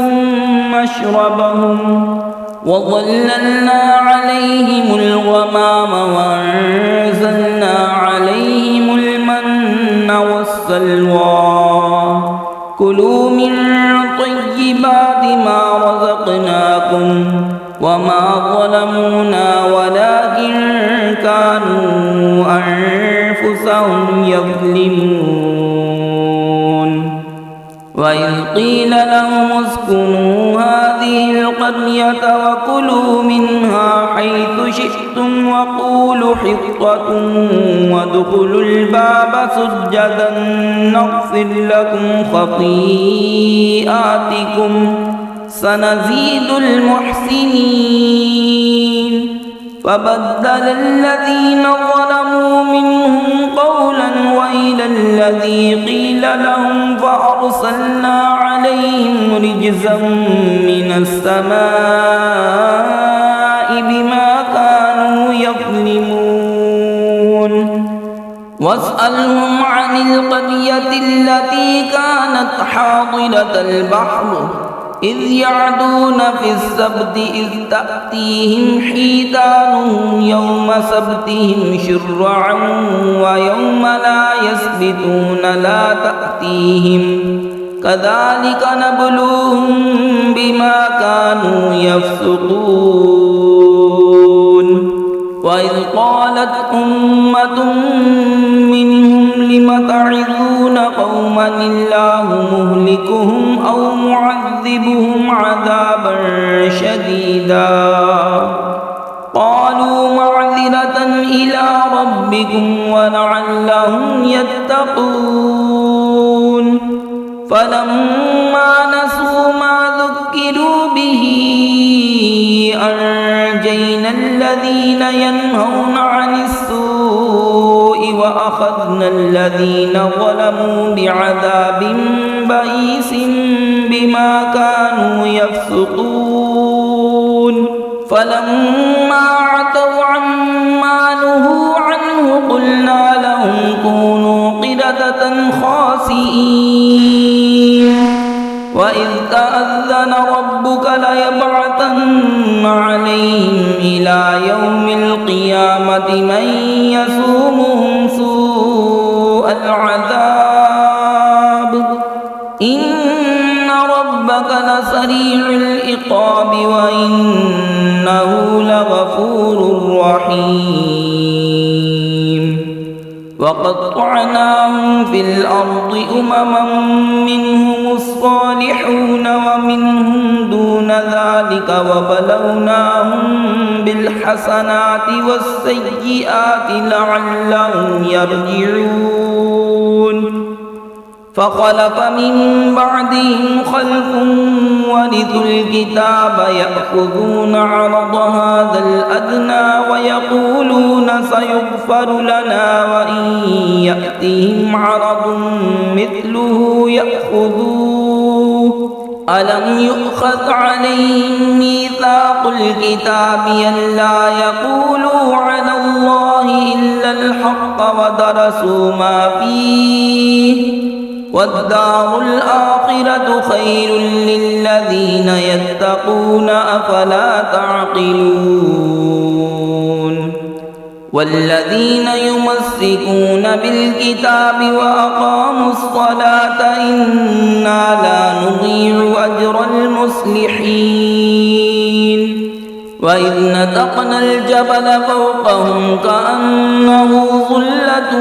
مشربهم وظللنا عليهم الغمام وأنزلنا عليهم المن والسلوى كلوا من طيبات ما رزقناكم وما ظلمونا ولكن كانوا أنفسهم يظلمون وإذ قيل لهم اسكنوا هذه القرية وكلوا منها حيث شئتم وقولوا حطة وادخلوا الباب سجدا نغفر لكم خطيئاتكم سنزيد المحسنين فبدل الذين ظلموا منهم قولا غير الذي قيل لهم فأرسلنا عليهم رجزا من السماء بما كانوا يظلمون واسألهم عن القرية التي كانت حاضرة البحر إذ يعدون في السبت إذ تأتيهم حيتانهم يوم سبتهم شرعا ويوم لا يسبتون لا تأتيهم كذلك نبلوهم بما كانوا يفسقون وإذ قالت أمة منهم لم تعظون قوما الله مهلكهم أو معذبهم عذابا شديدا قالوا معذرة إلى ربكم ولعلهم يتقون فلما نسوا ما ذكروا به أنجينا الذين ينهون عن السوء وأخذنا الذين ظلموا بعذاب بئيس بما كانوا يفسقون فلما عتوا عما نهوا عنه قلنا لهم كونوا قردة خاسئين وإذ تأذن ربك ليبعثن عليهم إلى يوم القيامة من يسومهم سوء العذاب إن ربك لسريع العقاب وإنه لغفور رحيم وقطعناهم في الأرض أمما منهم الصالحون ومنهم دون ذلك وبلوناهم بالحسنات والسيئات لعلهم يرجعون فخلف من بعدهم خلف ورثوا الكتاب يأخذون عرض هذا الأدنى ويقولون سيغفر لنا وإن يأتهم عرض مثله يأخذوه ألم يؤخذ عليهم ميثاق الكتاب ألا يقولوا على الله إلا الحق ودرسوا ما فيه والدار الآخرة خير للذين يتقون أفلا تعقلون والذين يمسكون بالكتاب وأقاموا الصلاة إنا لا نضيع أجر المصلحين وإذ نتقنا الجبل فوقهم كأنه ظلة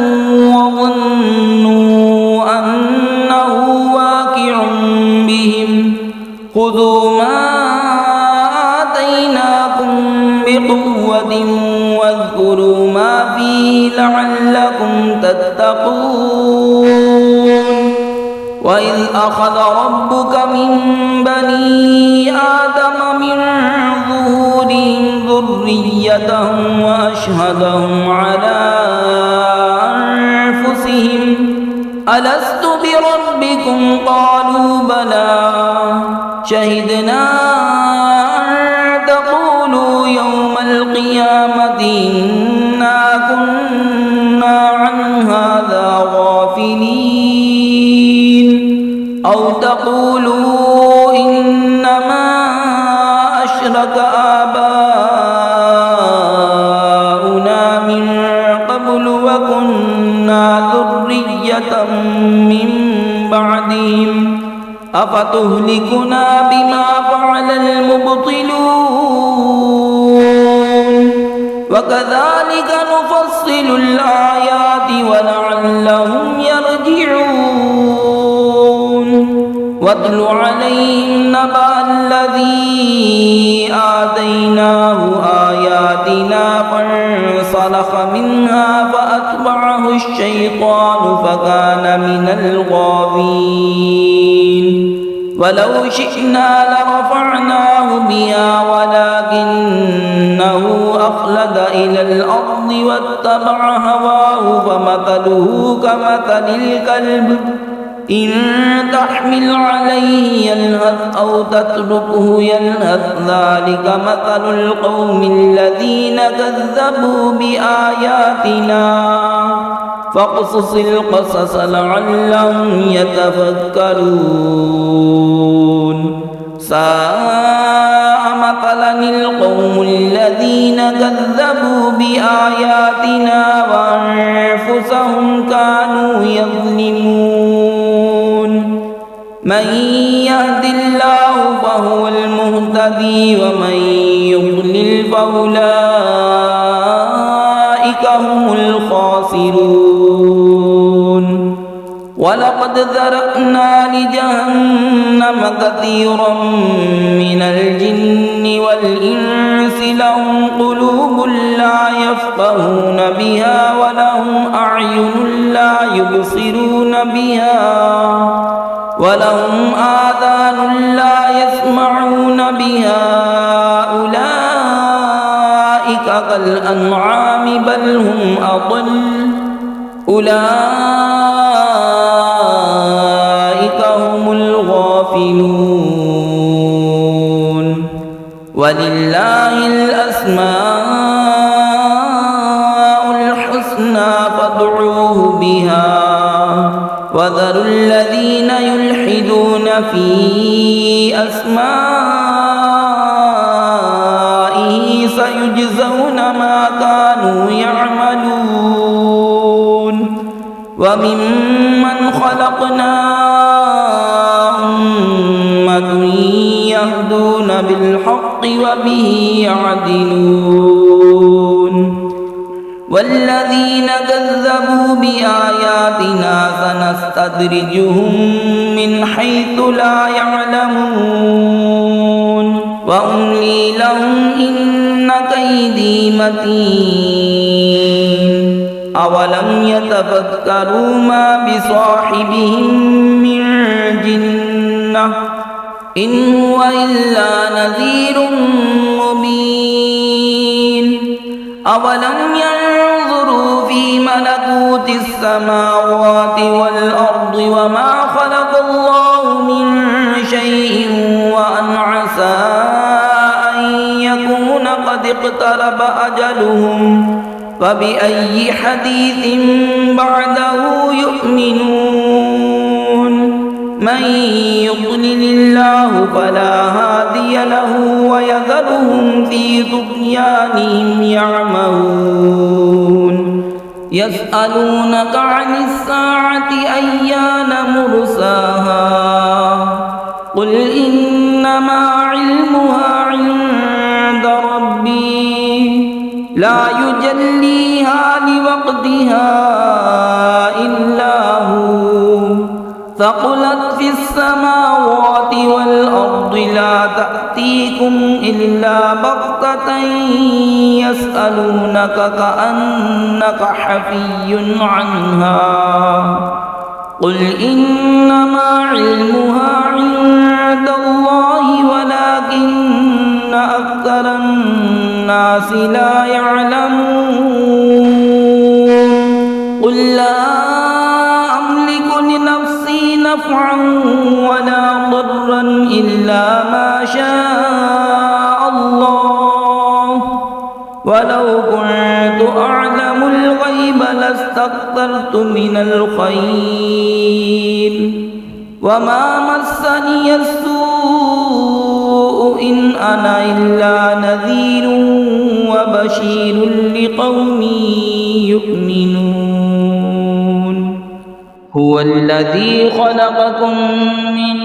وظنوا أنه واقع بهم خذوا ما آتيناكم بقوة واذكروا ما فيه لعلكم تتقون وإذ أخذ ربك من بني آدم من ظهورهم ذريتهم وأشهدهم على أنفسهم ألست بربكم قالوا بلى شهدنا أن تقولوا يوم القيامة إنا كنا عن هذا غافلين أو تقولوا إنما أشرك آباؤنا من قبل وكنا ذرية من بعدهم أفتهلكنا بما فعل المبطلون وكذلك نفصل الآيات ولعلهم يرجعون واتل عليهم نبأ الذي آتيناه آياتنا فانسلخ منها فأتبعه الشيطان فكان من الغاوين ولو شئنا لرفعناه بها ولكنه أخلد إلى الأرض واتبع هواه فمثله كمثل الكلب إن تحمل عليه يلهث أو تتركه يلهث ذلك مثل القوم الذين كذبوا بآياتنا فاقصص القصص لعلهم يتفكرون ساء مثلا القوم الذين كذبوا بآياتنا وأنفسهم كانوا يظلمون من يهد الله فهو المهتدي ومن يضلل فأولئك هم الخاسرون ولقد ذرأنا لجهنم كثيرا من الجن والإنس لهم قلوب لا يفقهون بها ولهم أعين لا يبصرون بها ولهم آذان لا يسمعون بها أولئك كالأنعام بل هم أضل أولئك هم الغافلون ولله الأسماء الحسنى فادعوه بها وذروا الذين يلحدون في أسمائه سيجزون ما كانوا يعملون وممن خلقنا أمة يهدون بالحق وبه يعدلون والذين كذبوا بآياتنا سنستدرجهم من حيث لا يعلمون وأملي لهم إن كيدي متين أولم يتفكروا ما بصاحبهم من جنة إن هو إلا نذير مبين أولم ينظروا في ملكوت السماوات والأرض وما خلق الله من شيء وأن عسى أن يكون قد اقترب أجلهم فبأي حديث بعده يؤمنون من يضلل الله فلا هادي له ويذرهم في طغيانهم يعمهون يسألونك عن الساعة أيان مرساها قل إنما علمها عند ربي لا يجليها لوقتها إلا هو ثقلت في السماوات والأرض لا تأتيكم إلا بغتة يسألونك كأنك حفي عنها قل إنما علمها عند الله ولكن أكثر الناس لا يعلمون قل لا أملك إلا ما شاء الله ولو كنت أعلم الغيب لاستكثرت من الخير وما مسني السوء إن أنا إلا نذير وبشير لقوم يؤمنون هو الذي خلقكم من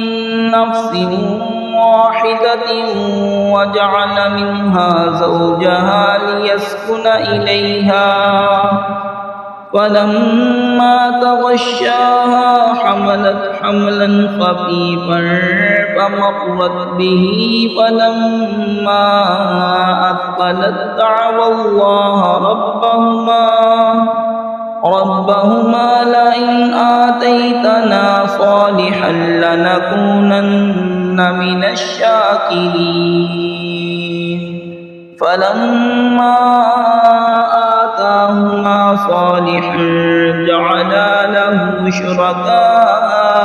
نفس واحدة وجعل منها زوجها ليسكن إليها فلما تغشاها حملت حملا خفيفا فمرت به فلما أثقلت دعوا الله ربهما لئن آتيتنا صالحا لنكونن من الشاكرين فلما آتاهما صالحا جعلا له شركاء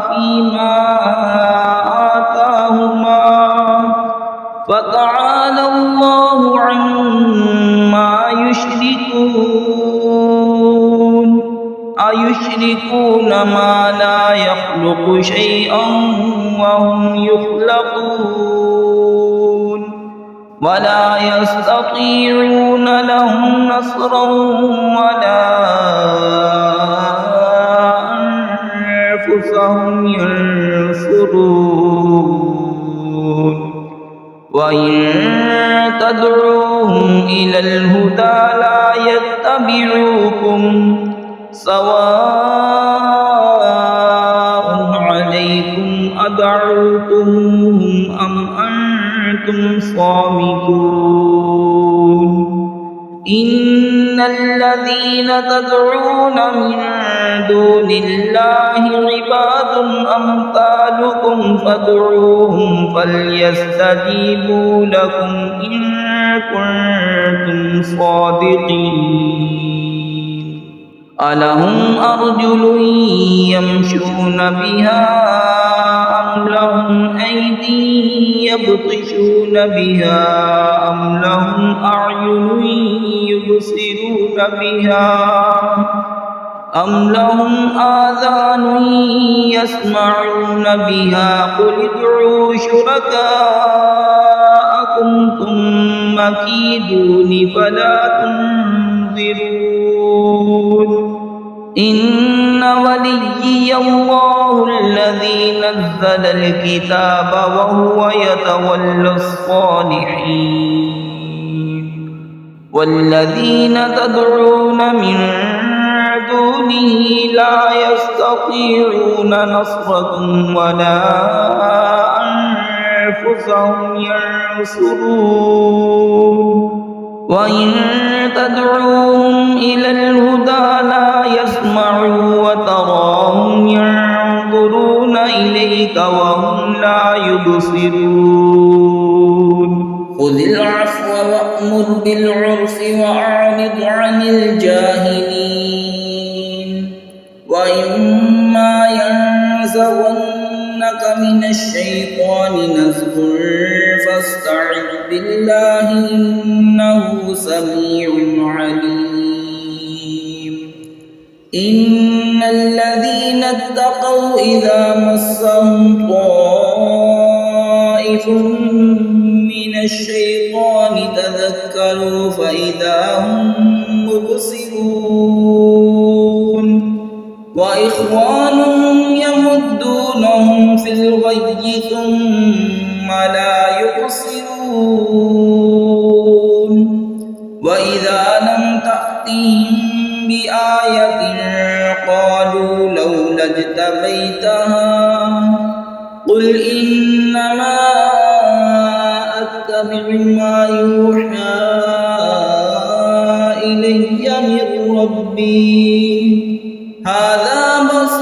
فيما آتاهما فتعالى الله عما يشركون أيشركون ما لا يخلق شيئا وهم يخلقون ولا يستطيعون لهم نصرا ولا أنفسهم ينصرون وإن تدعوهم إلى الهدى لا يتبعوكم سواء عليكم أدعوتموهم أم أنتم صامتون إن الذين تدعون من دون الله عباد أمثالكم فادعوهم فليستجيبوا لكم إن كنتم صادقين ألهم أرجل يمشون بها أم لهم أيدي يبطشون بها أم لهم أعين يبصرون بها أم لهم آذان يسمعون بها قل ادعوا شركاءكم ثم كيدون فلا تنظرون إن وليي الله الذي نزل الكتاب وهو يتولى الصالحين والذين تدعون من دونه لا يستطيعون نصركم ولا أنفسهم ينصرون وإن تدعوهم إلى الهدى لا يسمعوا وتراهم ينظرون إليك وهم لا يبصرون خذ العفو وأمر بالعرف وأعرض عن الجاهلين وإما ينزغنك من الشيطان نزغ فاستعذ بالله إنه سميع عليم إن الذين اتقوا إذا مسهم طائف من الشيطان تذكروا فإذا هم مبصرون وإخوانهم يمدونهم في الغي ثم لا يقصرون وإذا لم تأتهم بآية قالوا لولا اجتبيتها قل إنما أتبع ما يوحى إلي من ربي هذا بصائر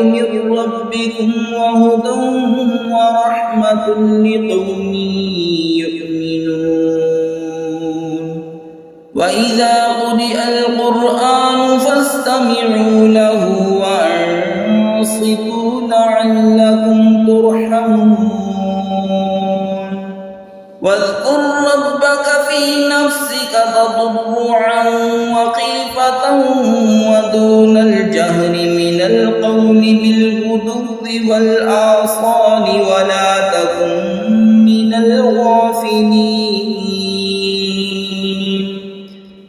من ربكم وهدى ورحمة لقوم يؤمنون وإذا قرئ القرآن فاستمعوا له وأنصتوا وأنصتوا لعلكم ترحمون واذكر ربك في نفسك تضرعا وخيفة ودون الجهر من القول بالغدو والآصال ولا تكن من الغافلين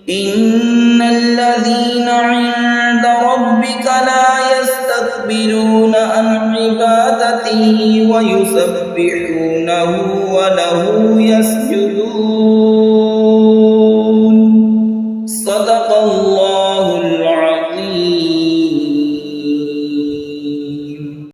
إن الذين عند ربك لا يستكبرون عن عبادته ويسبحونه وله يسجدون